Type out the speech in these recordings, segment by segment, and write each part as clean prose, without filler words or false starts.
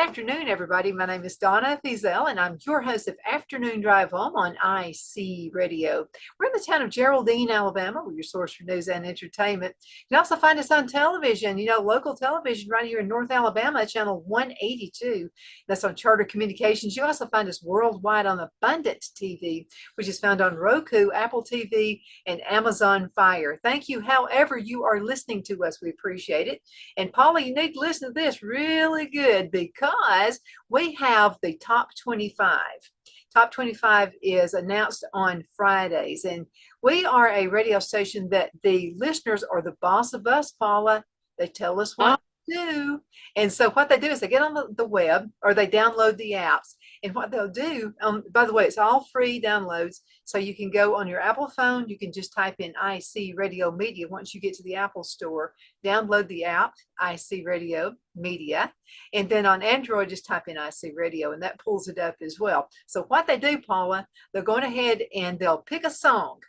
afternoon, everybody. My name is Donna Fiesel, and I'm your host of Afternoon Drive Home on IC Radio. We're in the town of Geraldine, Alabama. We're your source for news and entertainment. You can also find us on television, local television right here in North Alabama, channel 182. That's on Charter Communications. You also find us worldwide on Abundant TV, which is found on Roku, Apple TV, and Amazon Fire. Thank you, however you are listening to us. We appreciate it. And Paula, you need to listen to this really good because we have the top 25. Top 25 is announced on Fridays, and we are a radio station that the listeners are the boss of us, Paula. They tell us what to do. And so what they do is they get on the web or they download the apps. And what they'll do, by the way, it's all free downloads. So you can go on your Apple phone, you can just type in IC Radio Media. Once you get to the Apple store, download the app, IC Radio Media. And then on Android, just type in IC Radio, and that pulls it up as well. So what they do, Paula, they're going ahead and they'll pick a song.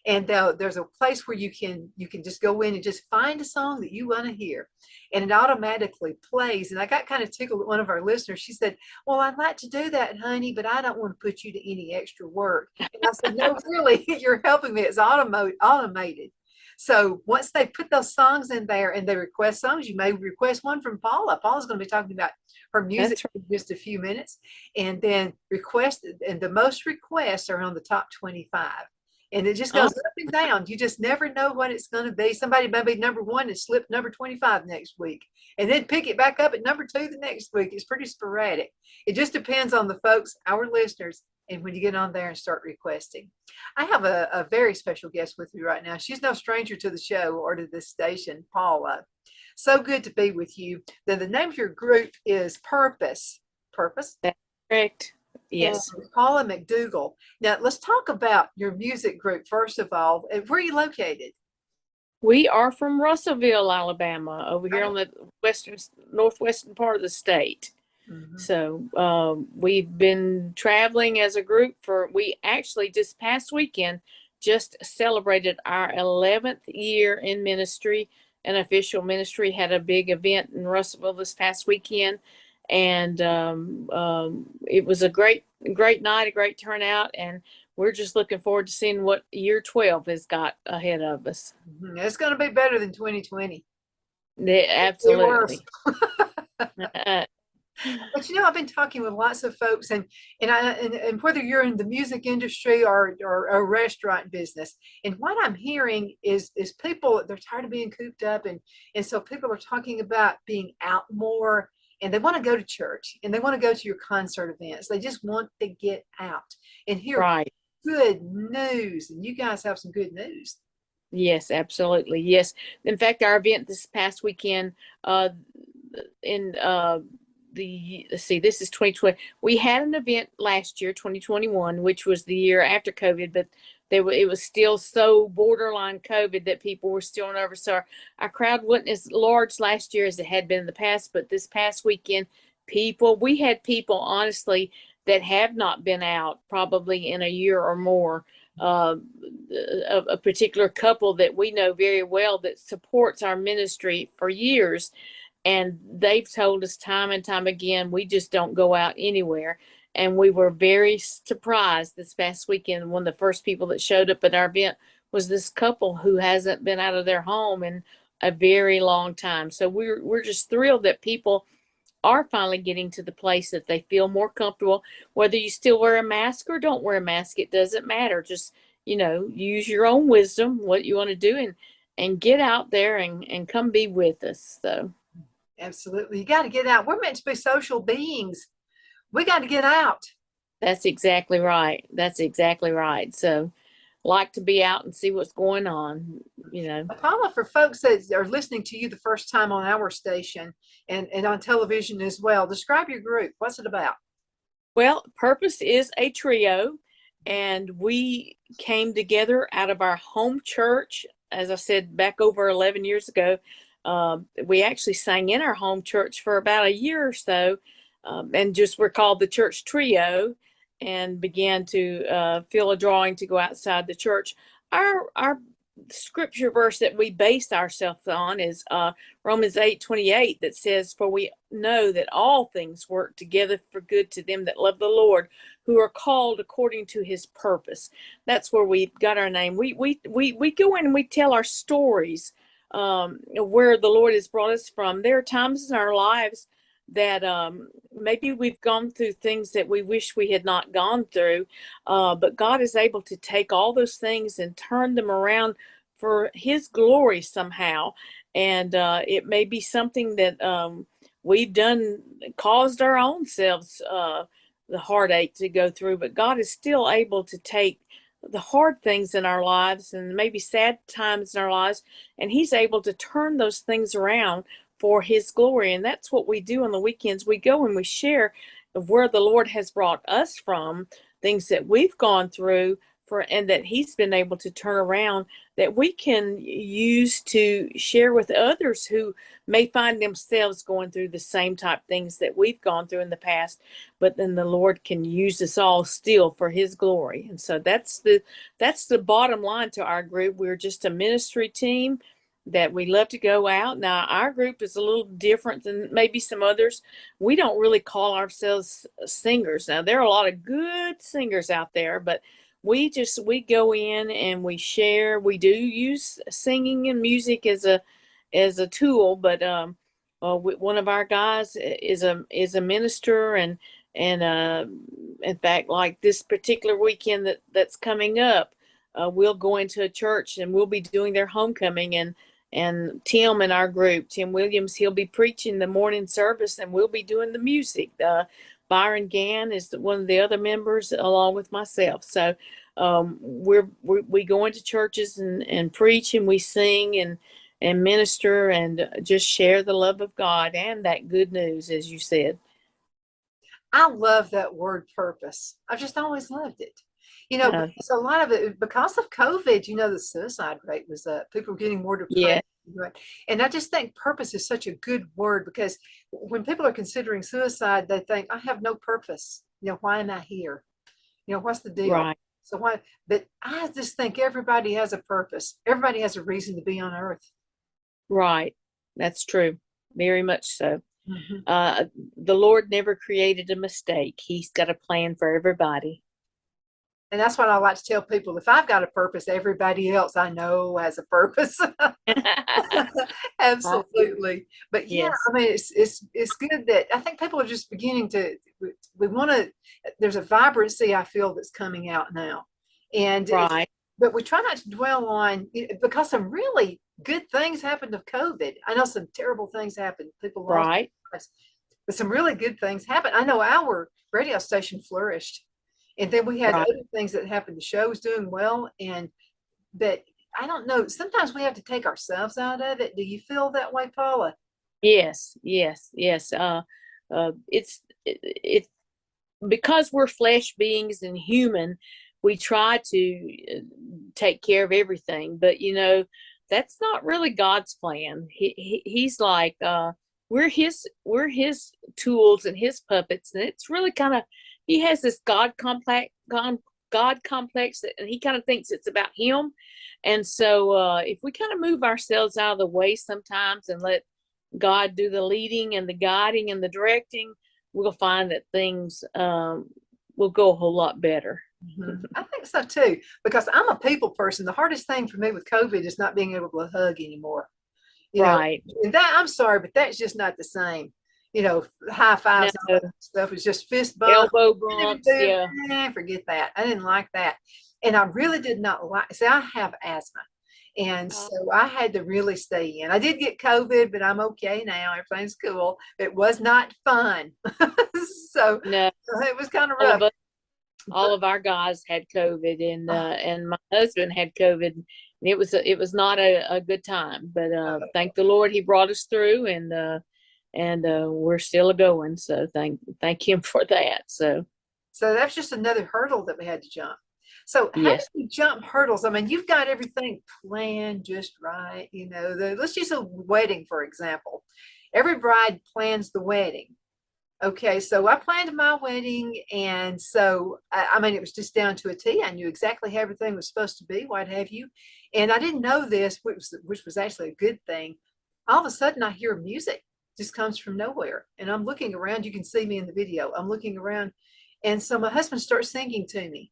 And there's a place where you can just go in and just find a song that you want to hear. And it automatically plays. And I got kind of tickled at one of our listeners. She said, well, I'd like to do that, honey, but I don't want to put you to any extra work. And I said, no, really, you're helping me. It's automated. So once they put those songs in there and they request songs, you may request one from Paula. Paula's going to be talking about her music in just a few minutes. And then the most requests are on the top 25. And it just goes up and down. You just never know what it's going to be. Somebody may be number one and slip number 25 next week, and then pick it back up at number 2 the next week. It's pretty sporadic. It just depends on the folks, our listeners, and when you get on there and start requesting. I have a very special guest with me right now. She's no stranger to the show or to this station, Paula. So good to be with you. Then the name of your group is Purpose. Purpose? That's correct. Yes. And Paula McDougle. Now, let's talk about your music group, first of all. And where are you located? We are from Russellville, Alabama, over here on the northwestern part of the state. Mm-hmm. So we've been traveling as a group we actually just past weekend just celebrated our 11th year in ministry, an official ministry, had a big event in Russellville this past weekend. And it was a great night, a great turnout, and we're just looking forward to seeing what year 12 has got ahead of us. Mm-hmm. It's going to be better than 2020. Absolutely. But I've been talking with lots of folks, and whether you're in the music industry or a restaurant business, and what I'm hearing is people, they're tired of being cooped up, and so people are talking about being out more. And they want to go to church, and they want to go to your concert events. They just want to get out and hear good news. And you guys have some good news. Yes, absolutely. Yes. In fact, our event this past weekend, let's see, this is 2020. We had an event last year, 2021, which was the year after COVID, but it was still so borderline COVID that people were still nervous. So our crowd wasn't as large last year as it had been in the past, but this past weekend, we had people, honestly, that have not been out probably in a year or more. A particular couple that we know very well that supports our ministry for years. And they've told us time and time again, we just don't go out anywhere. And we were very surprised this past weekend. One of the first people that showed up at our event was this couple who hasn't been out of their home in a very long time. So we're just thrilled that people are finally getting to the place that they feel more comfortable. Whether you still wear a mask or don't wear a mask, it doesn't matter. Just, use your own wisdom, what you want to do, and get out there and come be with us. So. Absolutely. You got to get out. We're meant to be social beings. We got to get out. That's exactly right. So like to be out and see what's going on, Paula, for folks that are listening to you the first time on our station and on television as well, describe your group. What's it about? Well, Purpose is a trio, and we came together out of our home church, as I said, back over 11 years ago. We actually sang in our home church for about a year or so. And just were called the church trio, and began to feel a drawing to go outside the church. Our scripture verse that we base ourselves on is Romans 8:28, that says, "For we know that all things work together for good to them that love the Lord, who are called according to his purpose." That's where we got our name. We go in and we tell our stories, where the Lord has brought us from. There are times in our lives that maybe we've gone through things that we wish we had not gone through, but God is able to take all those things and turn them around for his glory somehow. And it may be something that we've done, caused our own selves the heartache to go through, but God is still able to take the hard things in our lives and maybe sad times in our lives, and he's able to turn those things around for his glory. And that's what we do on the weekends. We go and we share of where the Lord has brought us from, things that we've gone through for, and that he's been able to turn around, that we can use to share with others who may find themselves going through the same type things that we've gone through in the past. But then the Lord can use us all still for his glory. And so that's the bottom line to our group. We're just a ministry team that we love to go out. Now, our group is a little different than maybe some others. We don't really call ourselves singers. Now, there are a lot of good singers out there, but we go in and we share. We do use singing and music as a tool, but one of our guys is a minister, and in fact, like this particular weekend that's coming up, we'll go into a church and we'll be doing their homecoming, and Tim in our group, Tim Williams, he'll be preaching the morning service, and we'll be doing the music. Byron Gann is one of the other members, along with myself. So we go into churches and preach, and we sing and minister and just share the love of God and that good news, as you said. I love that word purpose. I've just always loved it. Because a lot of it, because of COVID, the suicide rate was up. People were getting more Yeah. depressed. And I just think purpose is such a good word, because when people are considering suicide, they think, I have no purpose. Why am I here? What's the deal? Right. So why? But I just think everybody has a purpose. Everybody has a reason to be on earth. Right. That's true. Very much so. Mm-hmm. The Lord never created a mistake. He's got a plan for everybody. And that's what I like to tell people. If I've got a purpose, everybody else I know has a purpose. Absolutely. But yeah, Yes. I mean, it's good that I think people are just beginning to, we want to, there's a vibrancy I feel that's coming out now. And Right. but we try not to dwell on, because some really good things happened of COVID. I know some terrible things happened. People lost Right. their lives, but some really good things happened. I know our radio station flourished. And then we had Right. other things that happened. The show was doing well. But I don't know. Sometimes we have to take ourselves out of it. Do you feel that way, Paula? Yes. Yes. Yes. It's because we're flesh beings and human, we try to take care of everything, but that's not really God's plan. He's like, we're his tools and his puppets, and it's really kind of, he has this God complex, and he kind of thinks it's about him. And so if we kind of move ourselves out of the way sometimes and let God do the leading and the guiding and the directing, we'll find that things will go a whole lot better. Mm-hmm. I think so too, because I'm a people person. The hardest thing for me with COVID is not being able to hug anymore. Right. And that, I'm sorry, but that's just not the same. High fives and all No, that stuff is just fist bump. elbow bumps. Yeah. Forget that. I didn't like that. And I really did not like, see, I have asthma. And Uh, so I had to really stay in. I did get COVID, but I'm okay now. Everything's cool. It was not fun. So no, it was kind of all rough. of us, But all of our guys had COVID, and my husband had COVID, and it was not a good time. But thank the Lord, he brought us through, and we're still going. So thank him for that. So that's just another hurdle that we had to jump. So how do yes. you jump hurdles? I mean, you've got everything planned just right. Let's use a wedding, for example. Every bride plans the wedding. Okay, so I planned my wedding, and so I mean, it was just down to a T. I knew exactly how everything was supposed to be, what have you, and I didn't know this, which was actually a good thing. All of a sudden, I hear music just comes from nowhere, and I'm looking around. You can see me in the video. I'm looking around, and so my husband starts singing to me,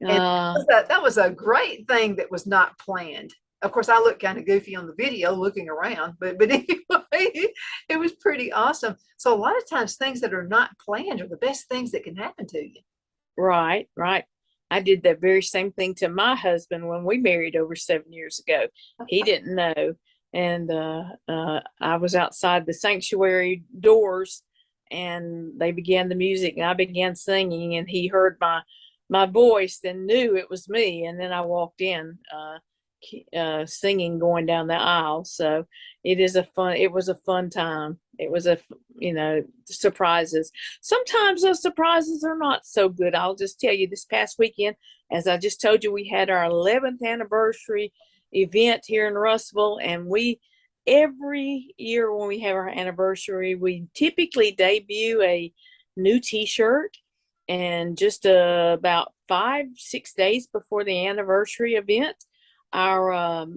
and Uh, that was a great thing that was not planned. Of course, I look kind of goofy on the video looking around, but anyway, it was pretty awesome. So a lot of times things that are not planned are the best things that can happen to you. right, right. I did that very same thing to my husband when we married over 7 years ago. He didn't know. And I was outside the sanctuary doors and they began the music and I began singing and he heard my voice and knew it was me. And then I walked in singing going down the aisle. So it was a fun time. It was surprises. Sometimes those surprises are not so good. I'll just tell you this past weekend, as I just told you, we had our 11th anniversary event here in Russellville, and every year when we have our anniversary, we typically debut a new T-shirt, and just about 5, 6 days before the anniversary event, our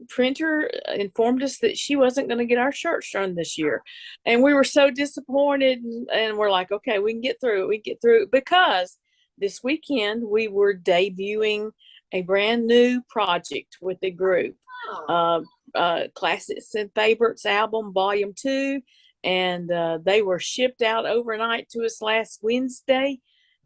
printer informed us that she wasn't going to get our shirts done this year. And we were so disappointed. And we're like, okay, we can get through it. We can get through it because this weekend we were debuting a brand new project with the group, Oh, Classics and Favorites album, Volume 2. And they were shipped out overnight to us last Wednesday.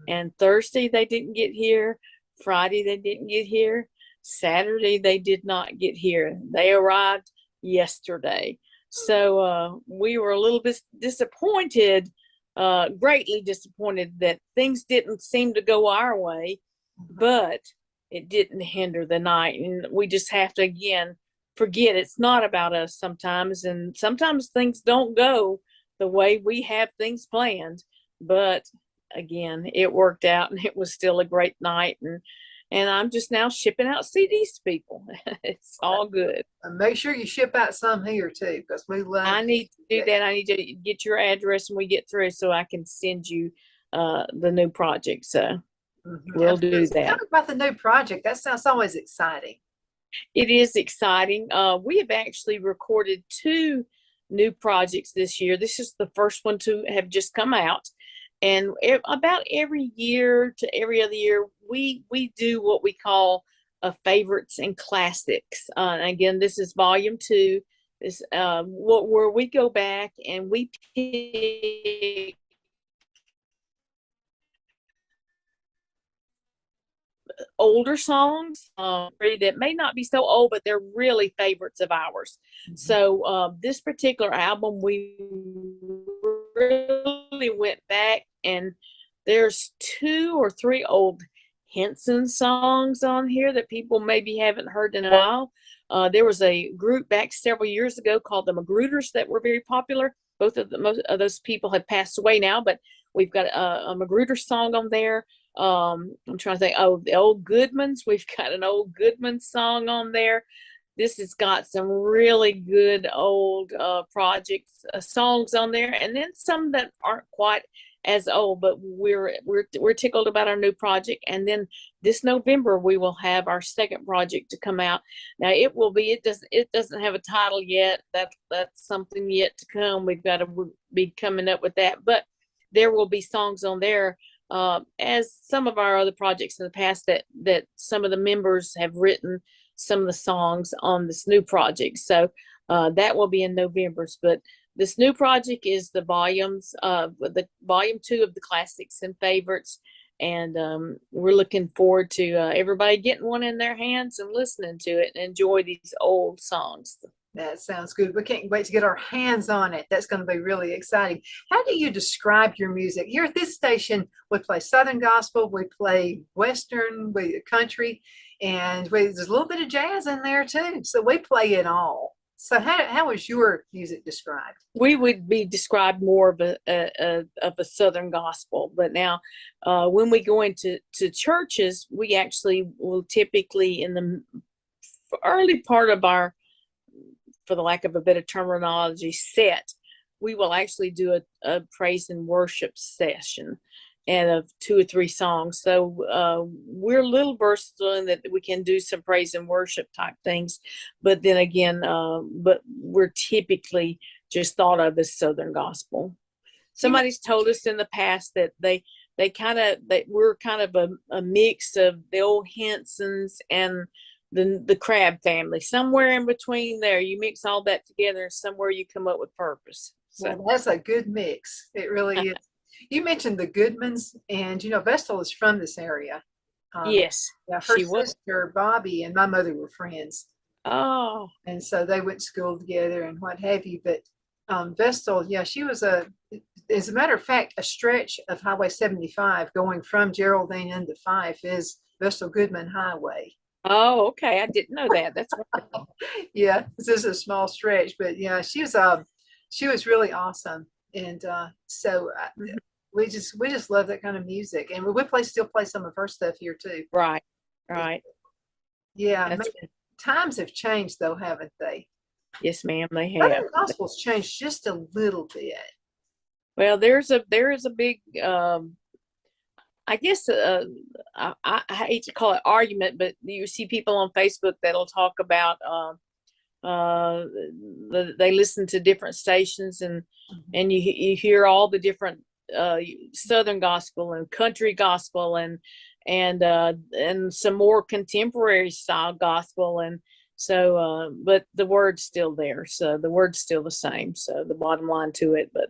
And Thursday they didn't get here. Friday they didn't get here. Saturday, they did not get here. They arrived yesterday. So we were a little bit disappointed, greatly disappointed that things didn't seem to go our way, but it didn't hinder the night. And we just have to, again, forget it's not about us sometimes. And sometimes things don't go the way we have things planned. But again, it worked out and it was still a great night. And I'm just now shipping out CDs to people. It's all good. and make sure you ship out some here too, because we love I need to do it. that. I need to get your address when we get through so I can send you the new project. So we'll do Absolutely. Tell that. me about the new project. That sounds always exciting. It is exciting. We have actually recorded two new projects this year. This is the first one to have just come out. And about every year to every other year, we do what we call favorites and classics. And again, this is volume 2. This where we go back and we pick older songs that may not be so old, but they're really favorites of ours. So this particular album, we really went back and there's 2 or 3 old Henson songs on here that people maybe haven't heard in a while. There was a group back several years ago called the McGrooters that were very popular. Most of those people have passed away now, but we've got a Magruder song on there. I'm trying to think. Oh, the old Goodmans. We've got an old Goodman song on there. This has got some really good old projects, songs on there, and then some that aren't quite as old. But we're tickled about our new project. And then this November we will have our second project to come out. Now it doesn't have a title yet. That's something yet to come. We've got to be coming up with that, but there will be songs on there as some of our other projects in the past that some of the members have written some of the songs on this new project. So that will be in November's. But this new project is the volume 2 of the classics and favorites. And we're looking forward to everybody getting one in their hands and listening to it and enjoy these old songs. That sounds good. We can't wait to get our hands on it. That's going to be really exciting. How do you describe your music? Here at this station, we play Southern gospel, we play Western, we country, and there's a little bit of jazz in there too. So we play it all. So how is your music described? We would be described more of a Southern gospel, but now when we go into churches, we actually will typically in the early part of our, for the lack of a better terminology, set, we will actually do a praise and worship session and of 2 or 3 songs. So we're a little versatile in that we can do some praise and worship type things, but then again, but we're typically just thought of as Southern gospel. Somebody's told us in the past that we're kind of a mix of the old Hensons and the Crab family. Somewhere in between there, you mix all that together, and somewhere you come up with purpose. So Well, that's a good mix. It really is. You mentioned the Goodmans, and Vestal is from this area. yes, Yeah, her she was. sister Bobby and my mother were friends, Oh, and so they went to school together and what have you. But Vestal, yeah, she was as a matter of fact, a stretch of Highway 75 going from Geraldine into Fife is Vestal Goodman Highway. oh, okay. I didn't know that. That's wonderful. Yeah, this is a small stretch, but yeah, she was really awesome, and Mhm. we just love that kind of music, and still play some of her stuff here too. Right, right. Yeah, That's times have changed though, haven't they? yes, ma'am. They have. Southern gospel's changed just a little bit. Well, there is a big I guess I hate to call it argument, but you see people on Facebook that'll talk about they listen to different stations, and you hear all the different Southern gospel and country gospel and some more contemporary style gospel, and so but the word's still there, so the word's still the same, so the bottom line to it, but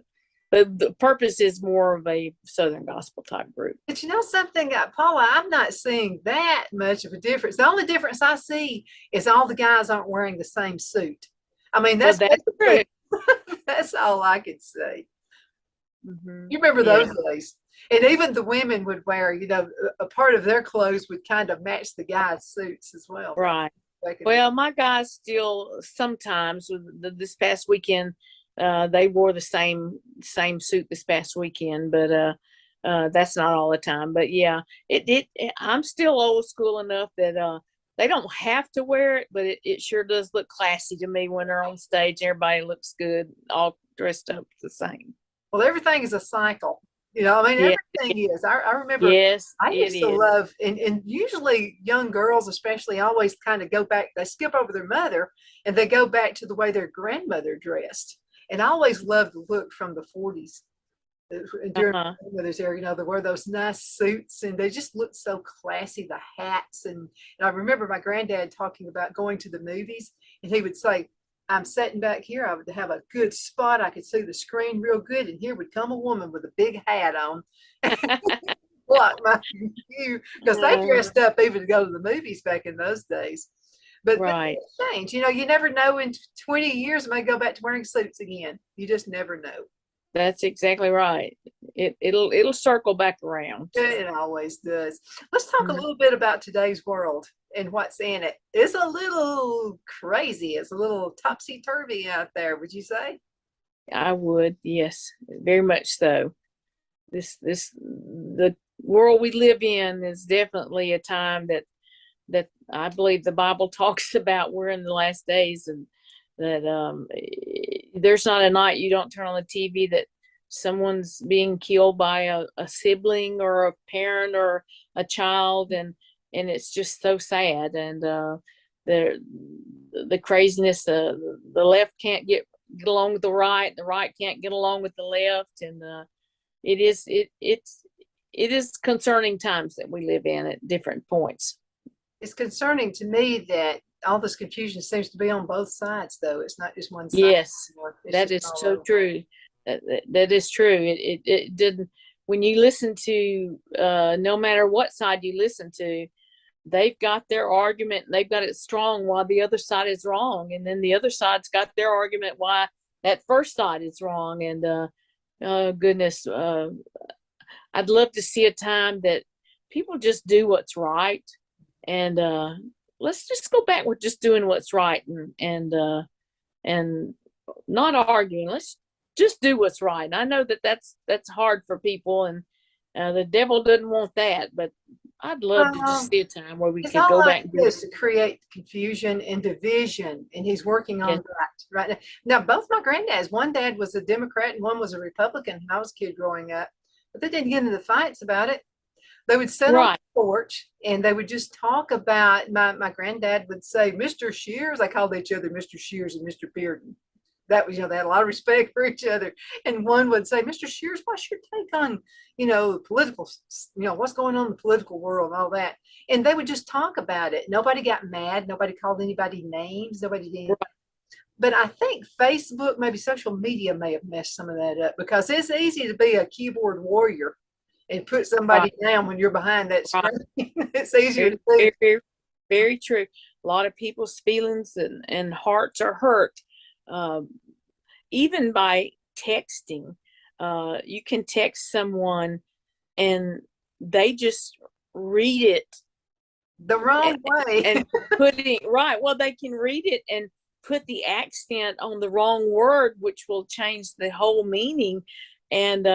the purpose is more of a Southern gospel type group. But you know something, Paula, I'm not seeing that much of a difference. The only difference I see is all the guys aren't wearing the same suit. I mean, Well, that's that's true. that's all I could say. Hmm. You remember Yeah, those days? And even the women would wear, a part of their clothes would kind of match the guys' suits as well. right. Back in the Well, my guys still sometimes this past weekend, they wore the same suit this past weekend, but that's not all the time. But yeah, I'm still old school enough that they don't have to wear it, but it sure does look classy to me when they're on stage. Everybody looks good, all dressed up the same. Well, everything is a cycle. I mean, Yeah, everything is. I remember yes, I it used to is. love, and usually young girls, especially, always kind of go back, they skip over their mother and they go back to the way their grandmother dressed. And I always loved the look from the 40s during Uh-huh. my grandmother's era. They wear those nice suits and they just looked so classy, the hats. And I remember my granddad talking about going to the movies, and he would say, I'm sitting back here. I would have a good spot. I could see the screen real good. And here would come a woman with a big hat on. Block my view. Because they dressed up even to go to the movies back in those days. But Right. things change. You never know, in 20 years, I may go back to wearing suits again. You just never know. That's exactly right. It'll circle back around. It always does. Let's talk a Mhm. little bit about today's world and what's in it. It's a little crazy. It's a little topsy-turvy out there, would you say? I would, yes, very much so. The world we live in is definitely a time that I believe the Bible talks about. We're in the last days, and that there's not a night you don't turn on the TV that someone's being killed by a sibling or a parent or a child, and it's just so sad, and the the craziness, the left can't get along with the right can't get along with the left, and it is concerning times that we live in at different points. It's concerning to me that all this confusion seems to be on both sides, though. It's not just one side Yes, anymore. It's that just is all so over. true. That is true. It didn't, when you listen to no matter what side you listen to, they've got their argument and they've got it strong while the other side is wrong, and then the other side's got their argument why that first side is wrong. And oh goodness, I'd love to see a time that people just do what's right, and let's just go back with just doing what's right, and not arguing. Let's just do what's right. And I know that that's hard for people, and the devil doesn't want that, but I'd love to just Um, see a time where we his could whole go back and do idea is to create confusion and division, and he's working on it. that right now. Now, both my granddads, one dad was a Democrat and one was a Republican when I was a kid growing up, but they didn't get into the fights about it. They would sit on Right. the porch and they would just talk about, my granddad would say, Mr. Shears. They called each other Mr. Shears and Mr. Bearden. That was, they had a lot of respect for each other. And one would say, Mr. Shears, what's your take on, political, what's going on in the political world and all that. And they would just talk about it. Nobody got mad. Nobody called anybody names. Nobody did. Right. But I think Facebook, maybe social media may have messed some of that up, because it's easy to be a keyboard warrior and put Right. somebody down when you're behind that Right. screen. It's easier Very, to do. very, very, very true. A lot of people's feelings and hearts are hurt, um, even by texting. You can text someone and they just read it The and, wrong way. and put it right. Well, they can read it and put the accent on the wrong word, which will change the whole meaning. And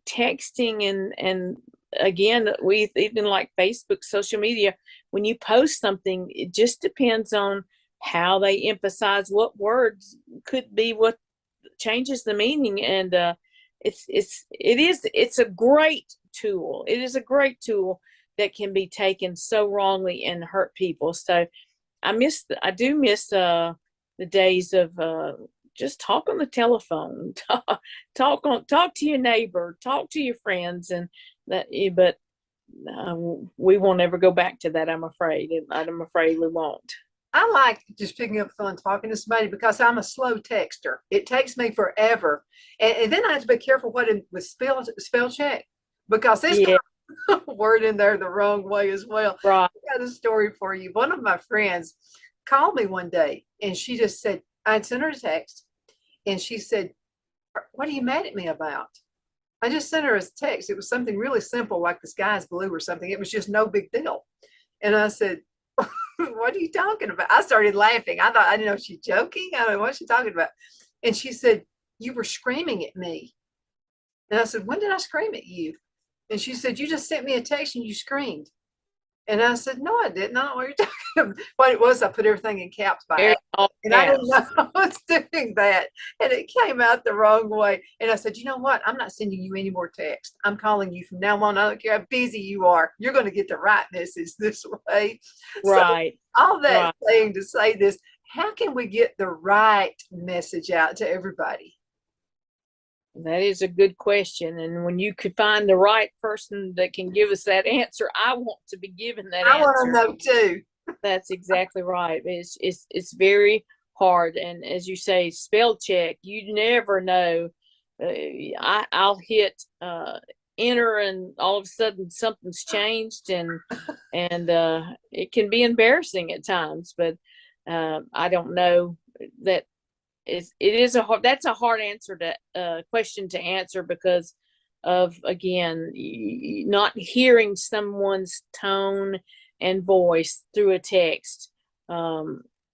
texting and again, we even like Facebook, social media. When you post something, it just depends on how they emphasize what words could be what changes the meaning. And it's a great tool. It is a great tool that can be taken so wrongly and hurt people. So I do miss the days of just talk on the telephone, talk to your neighbor, talk to your friends, and that. But we won't ever go back to that. I'm afraid. I'm afraid we won't. I like just picking up the phone, talking to somebody, because I'm a slow texter. It takes me forever. And then I have to be careful what it was spell check, because there's Yeah. a word in there the wrong way as well. Right. I got a story for you. One of my friends called me one day and she just said, I'd sent her a text and she said, what are you mad at me about? I just sent her a text. It was something really simple, like the sky's blue or something. It was just no big deal. And I said, what are you talking about? I started laughing. I thought, I didn't know if she's joking. I don't know what she's talking about. And she said, you were screaming at me. And I said, when did I scream at you? And she said, you just sent me a text and you screamed. And I said, no, I didn't. I don't know what you're talking about. What it was, I put everything in caps by accident. All And I didn't know caps. I was doing that. And it came out the wrong way. And I said, you know what? I'm not sending you any more text. I'm calling you from now on. I don't care how busy you are. You're going to get the right message this way. So Right. all that Right. saying to say this, how can we get the right message out to everybody? That is a good question. And when you could find the right person that can give us that answer, I want to be given that I want to answer. know too. That's exactly right. It's very hard. And as you say, spell check, you never know. I'll hit enter and all of a sudden something's changed and it can be embarrassing at times, but I don't know that it is that's a hard answer to question to answer because of again not hearing someone's tone and voice through a text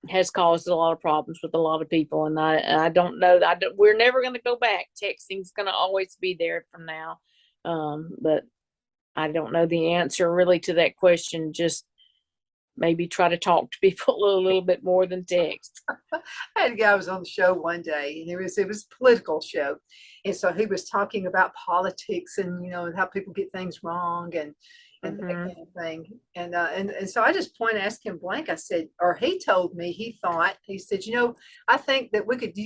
has caused a lot of problems with a lot of people, and I don't know that we're never going to go back. Texting's going to always be there from now, but I don't know the answer really to that question. Just maybe try to talk to people a little bit more than text. I had a guy who was on the show one day, and it was a political show, and so he was talking about politics and and how people get things wrong and that kind of thing. And so I just asked him blank. I said, or he told me he said, I think that we could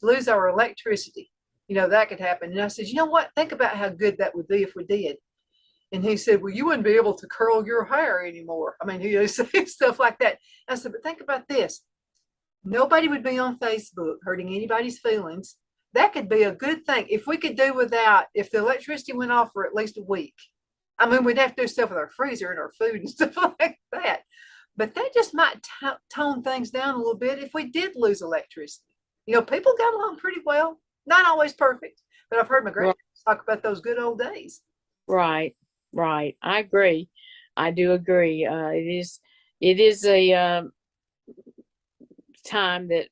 lose our electricity. That could happen. And I said, you know what? Think about how good that would be if we did. And he said, well, you wouldn't be able to curl your hair anymore. I mean, he said stuff like that. I said, but think about this. Nobody would be on Facebook hurting anybody's feelings. That could be a good thing. If we could do without, if the electricity went off for at least a week, I mean, we'd have to do stuff with our freezer and our food and stuff like that. But that just might tone things down a little bit if we did lose electricity. People got along pretty well. Not always perfect, but I've heard my grandparents talk about those good old days. Right, right. I agree. I do agree. It is a time that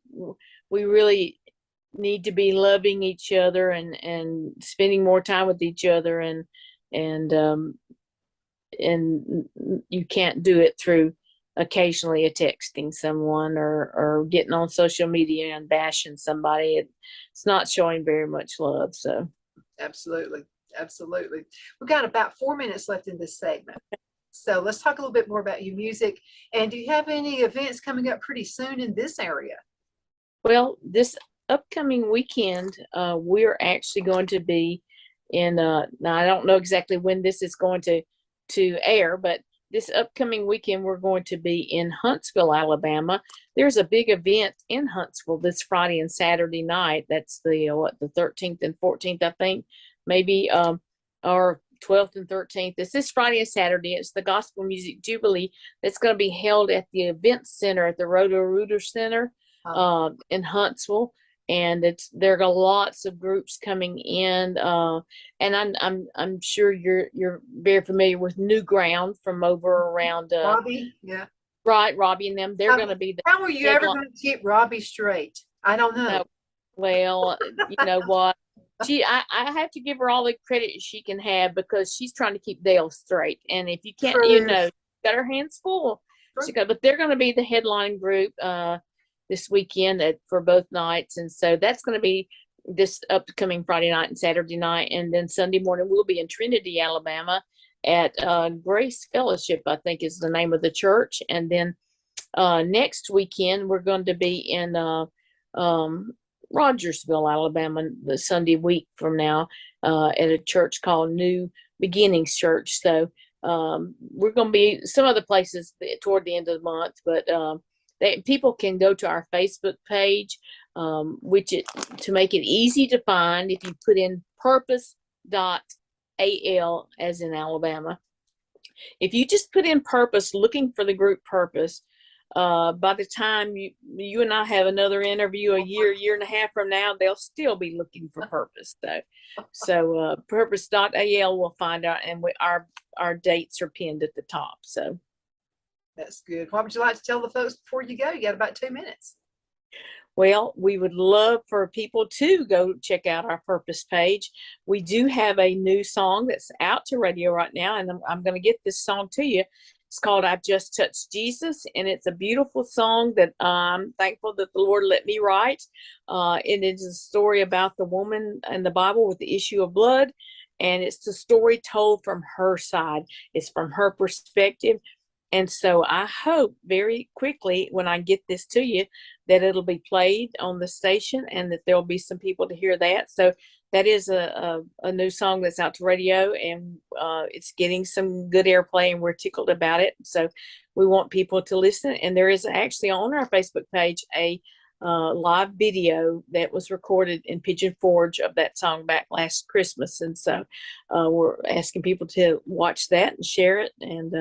we really need to be loving each other and spending more time with each other and and you can't do it through occasionally texting someone or getting on social media and bashing somebody. It's not showing very much love. So Absolutely. Absolutely. We've got about 4 minutes left in this segment. So let's talk a little bit more about your music. And do you have any events coming up pretty soon in this area? well, this upcoming weekend, we're actually going to be in. Now I don't know exactly when this is going to air, but this upcoming weekend we're going to be in Huntsville, Alabama. There's a big event in Huntsville this Friday and Saturday night. That's the 13th and 14th, I think, maybe, or 12th and 13th. It's this Friday and Saturday. It's the Gospel Music Jubilee that's going to be held at the Event Center at the Roto-Rooter Center in Huntsville. And there are lots of groups coming in, and I'm sure you're very familiar with New Ground from over around Robbie, yeah. Right, Robbie and them. They're going to be the How are you ever going to keep Robbie straight? I don't know. Well, you know what? I have to give her all the credit she can have because she's trying to keep Dale straight. And if you can't, got her hands full. But they're going to be the headline group this weekend for both nights. And so that's going to be this upcoming Friday night and Saturday night. And then Sunday morning, we'll be in Trinity, Alabama at Grace Fellowship, I think is the name of the church. And then next weekend, we're going to be in Rogersville, Alabama, the Sunday week from now at a church called New Beginnings Church. So we're going to be some other places toward the end of the month, but people can go to our Facebook page, to make it easy to find. If you put in purpose.al as in Alabama, if you just put in Purpose, looking for the group Purpose, by the time you and I have another interview a year and a half from now, they'll still be looking for Purpose. So purpose.al will find out, and our dates are pinned at the top. So that's good. What would you like to tell the folks before you go? You got about 2 minutes. Well, we would love for people to go check out our Purpose page. We do have a new song that's out to radio right now, and I'm going to get this song to you. It's called I've Just Touched Jesus, and it's a beautiful song that I'm thankful that the Lord let me write. It is a story about the woman in the Bible with the issue of blood, and it's the story told from her side. It's from her perspective. And so I hope very quickly when I get this to you that it'll be played on the station and that there'll be some people to hear that. So that is a new song that's out to radio, and it's getting some good airplay, and we're tickled about it. So we want people to listen. And there is actually on our Facebook page a live video that was recorded in Pigeon Forge of that song back last Christmas. And so we're asking people to watch that and share it and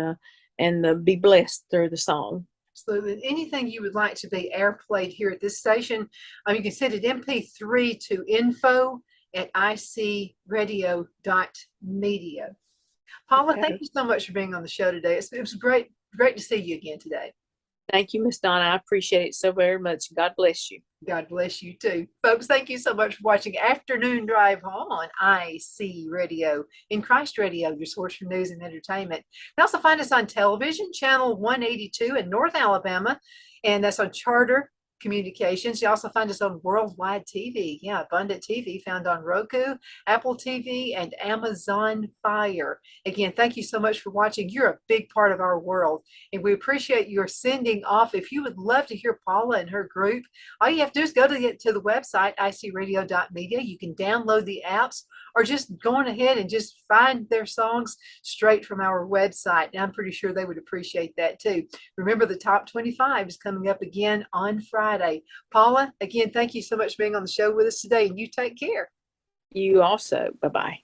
be blessed through the song. Absolutely. Anything you would like to be airplayed here at this station, you can send it MP3 to info@icradio.media. Paula, Okay. thank you so much for being on the show today. It was great to see you again today. Thank you, Miss Donna. I appreciate it so very much. God bless you. God bless you too. Folks, thank you so much for watching Afternoon Drive Home on IC Radio, in Christ Radio, your source for news and entertainment. You can also find us on television, channel 182 in North Alabama, and that's on Charter Communications. You also find us on Worldwide TV. Yeah, Abundant TV, found on Roku, Apple TV, and Amazon Fire. Again, thank you so much for watching. You're a big part of our world, and we appreciate your sending off. If you would love to hear Paula and her group, all you have to do is go to the website, icradio.media. You can download the apps, or just go on ahead and just find their songs straight from our website. And I'm pretty sure they would appreciate that too. Remember, the top 25 is coming up again on Friday. Paula, again, thank you so much for being on the show with us today, and you take care. You also. Bye-bye.